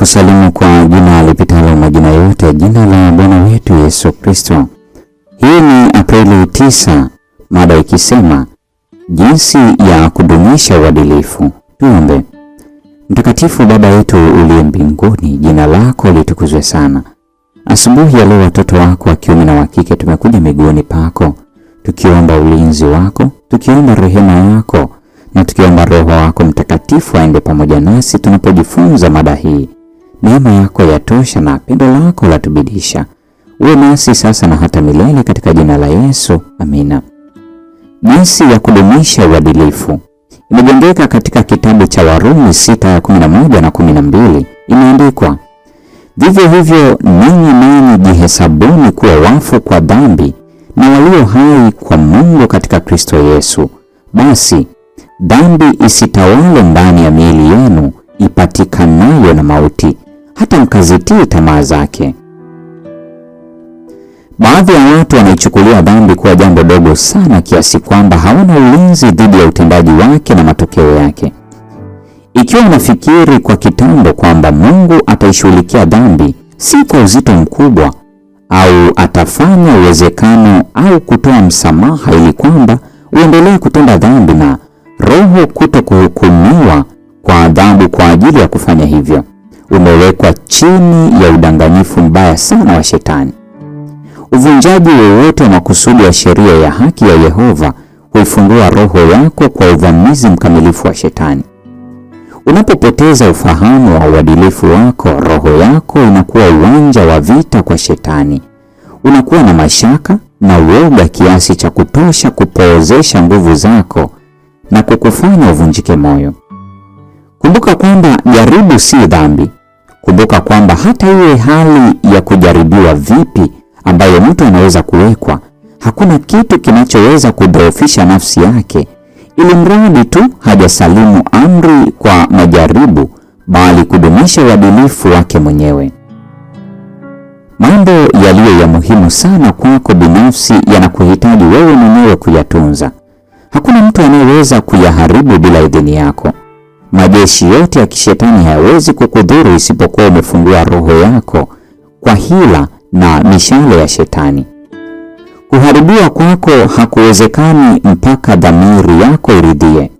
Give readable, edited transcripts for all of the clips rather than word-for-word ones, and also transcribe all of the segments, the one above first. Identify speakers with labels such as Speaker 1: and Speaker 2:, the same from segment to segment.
Speaker 1: Ninakusalimu kwa jina lipitalo majina yote, jina la Bwana wetu Yesu Kristo. Hii ni Aprili 9, mada ikisema jinsi ya kudumisha uadilifu. Tuombe. Mtakatifu Baba yetu uliye mbinguni, jina lako litukuzwe sana. Asubuhi ya leo watoto wako wa kiume na wa kike tumekuja miguuni pako, tukiomba ulinzi wako, tukiomba rehema yako, na tukiomba Roho wako Mtakatifu aende pamoja nasi tunapojifunza mada hii. Neema yako yatosha na pendo lako latubidisha. Uwe nasi sasa na hata milele katika jina la Yesu. Amina. Jinsi ya kudumisha uadilifu imejengeka katika kitabu cha Warumi 6:11 na 12. Imeandikwa, vivyo hivyo ninyi nanyi jihesabuni kuwa wafu kwa dhambi na walio hai kwa Mungu katika Kristo Yesu. Basi dhambi isitawale ndani ya miili yenu ipatikanayo na mauti, hata mkazitii tamaa zake. Baadhi ya watu wanaichukulia dhambi kuwa jambo dogo sana kiasi kwamba hawana ulinzi dhidi ya utendaji wake na matokeo yake. Ikiwa unafikiri kwa kitambo kwamba Mungu ataishughulikia dhambi si kwa uzito mkubwa, au atafanya uwezekano au kutoa msamaha ili kwamba uendelee kutenda dhambi na Roho kutokuhukumiwa kwa adhabu kwa ajili ya kufanya hivyo, umewekwa chini ya udanganyifu mbaya sana wa Shetani. Uvunjaji wowote wa makusudi ya sheria ya haki ya Yehova huifungua roho yako kwa uvamizi mkamilifu wa Shetani. Unapopoteza ufahamu wa uadilifu wako, roho yako inakuwa uwanja wa vita kwa Shetani. Unakuwa na mashaka na uoga kiasi cha kutosha kupoozesha nguvu zako na kukufanya uvunjike moyo. Kumbuka kwamba jaribu si dhambi. Kumbuka kwamba hata iwe hali ya kujaribiwa vipi ambayo mtu anaweza kuwekwa, hakuna kitu kinachoweza kudhoofisha nafsi yake, ili mradi tu hajasalimu amri kwa majaribu, bali kudumisha uadilifu wake mwenyewe. Mambo yaliyo ya muhimu sana kwako binafsi yanakuhitaji wewe mwenyewe kuyatunza. Hakuna mtu anayeweza kuyaharibu bila idhini yako. Majeshi yote ya kishetani hayawezi kukudhuru isipokuwa umefungua roho yako kwa hila na mishale ya Shetani. Kuharibiwa kwako hakuwezekani mpaka dhamiri yako iridhie.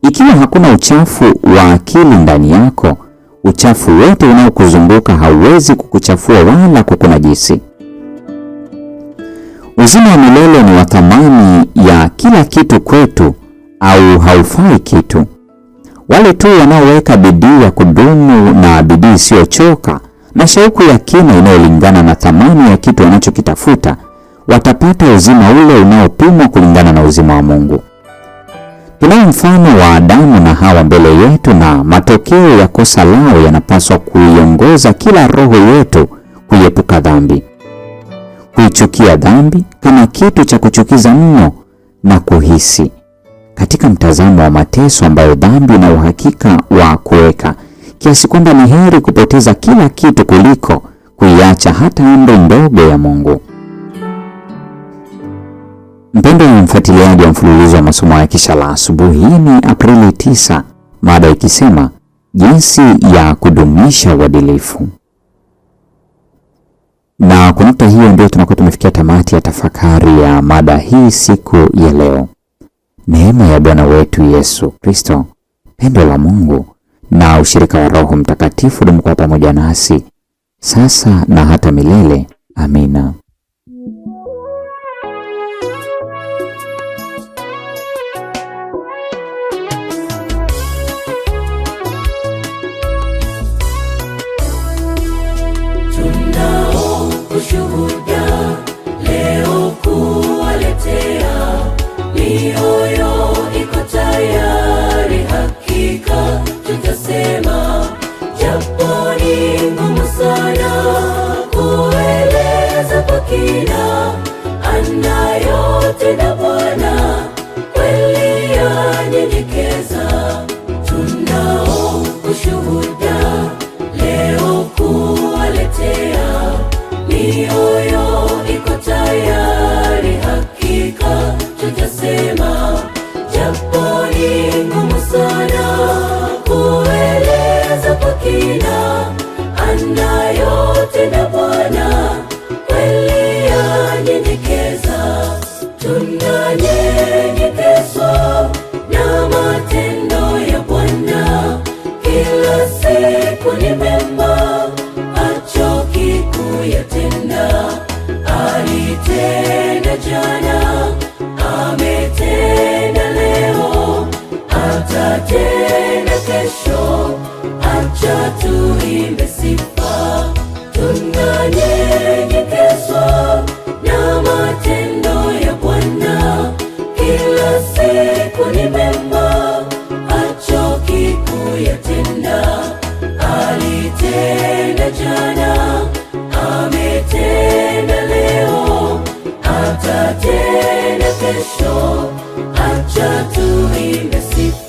Speaker 1: Ikiwa hakuna uchafu wa akili ndani yako, uchafu wote unaokuzunguka hauwezi kukuchafua wala kukunajisi. Uzima wa milele ni wa thamani ya kila kitu kwetu, au haufai kitu. Wale tu wanaoweka bidii ya kudumu na bidii isiyochoka na shauku ya kina inayolingana na thamani ya kitu wanachokitafuta watapata uzima ule unaopimwa kulingana na uzima wa Mungu. Tunao mfano wa Adamu na Hawa mbele yetu, na matokeo ya kosa lao yanapaswa kuiongoza kila roho yetu kuiepuka dhambi, kuichukia dhambi kama kitu cha kuchukiza mno, na kuhisi katika mtazamo wa mateso ambayo dhambi na uhakika wa kuweka, kiasi kwamba ni heri kupoteza kila kitu kuliko kuiacha hata amri ndogo ya Mungu. Mpendwa mfuatiliaji wa mfululizo wa masomo ya Kesha la Asubuhi, hii ni Aprili 9, mada ikisema jinsi ya kudumisha uadilifu. Na kwa nukta hiyo ndio tunakuwa tumefikia tamati ya tafakari ya mada hii siku ya leo. Neema ya Bwana wetu Yesu Kristo, pendo la Mungu na ushirika wa Roho Mtakatifu dumu kwa pamoja nasi sasa na hata milele. Amina.
Speaker 2: Tunao ushuhuda leo kuwaletea, mioyo iko tayari, hakika tutasema, japo ni ngumu sana kueleza. tena Bwana kweli yanyenyekeza. Tunanyenyekezwa na matendo ya Bwana, kila siku ni mema, hachoki kuyatenda. Alitenda jana, ametenda leo, atatenda kesho. Acha tuimbe sifa. Tunanyenyekezwa na matendo ya Bwana, kila siku ni mema, hachoki kuyatenda. Alitenda jana, ametenda leo, atatenda kesho. Acha tuimbe sifa.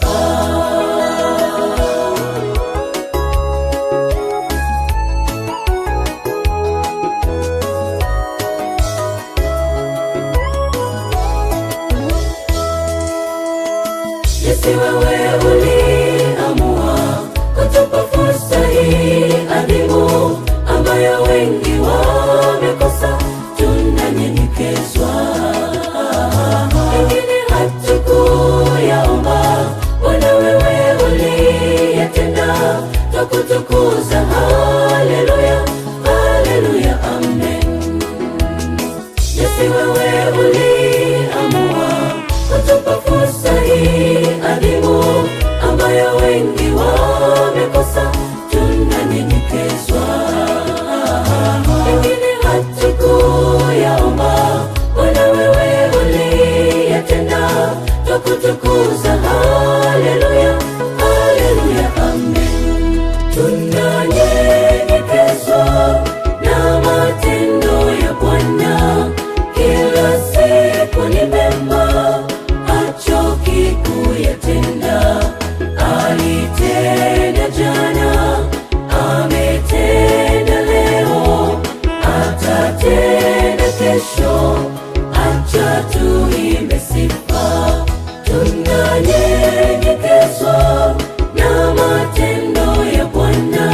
Speaker 2: Jinsi wewe uliamua kutupa fursa hii adhimu ambayo wengi wamekosa, tunanyenyekezwa. Wengine hatukuyaomba, Bwana wewe uliyatenda, twakutukuza. Haleluya, haleluya, amen. Jinsi wewe uliamua kutupa fursa hii adhimu ambayo wengi wamekosa, tunanyenyekezwa. Wengine hatukuyaomba, Bwana wewe uliyatenda, twakutukuza. Haleluya, haleluya, amen. Tunanyenyekezwa na matendo ya Bwana, kila siku ni mema, hachoki kuyatenda. Alitenda jana, ametenda leo, atatenda kesho. Acha tuimbe sifa. Tunanyenyekezwa na matendo ya Bwana,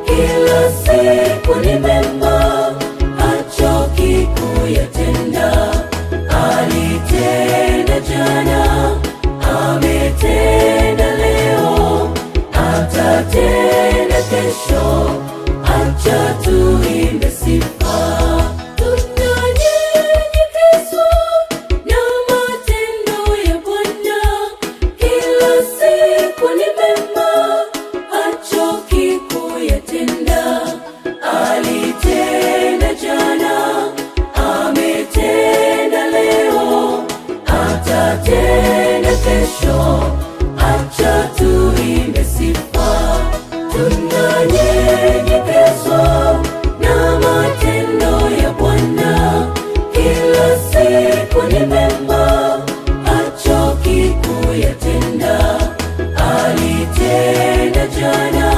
Speaker 2: kila siku ni mema, hachoki kuyatenda. Alitenda jana, ametenda leo, atatenda kesho. Acha tuimbe sifa. Tunanyenyekezwa na matendo ya Bwana, kila siku ni mema, hachoki kuyatenda. Alitenda jana, ametenda leo, atatenda kesho. Acha tuimbe sifa. Tunanyenyekezwa na matendo ya Bwana, kila siku ni mema, hachoki kuyatenda. Alitenda jana,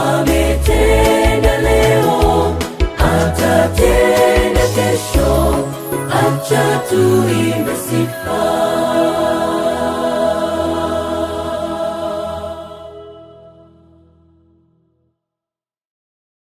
Speaker 2: ametenda leo, atatenda kesho. Acha tuimbe sifa.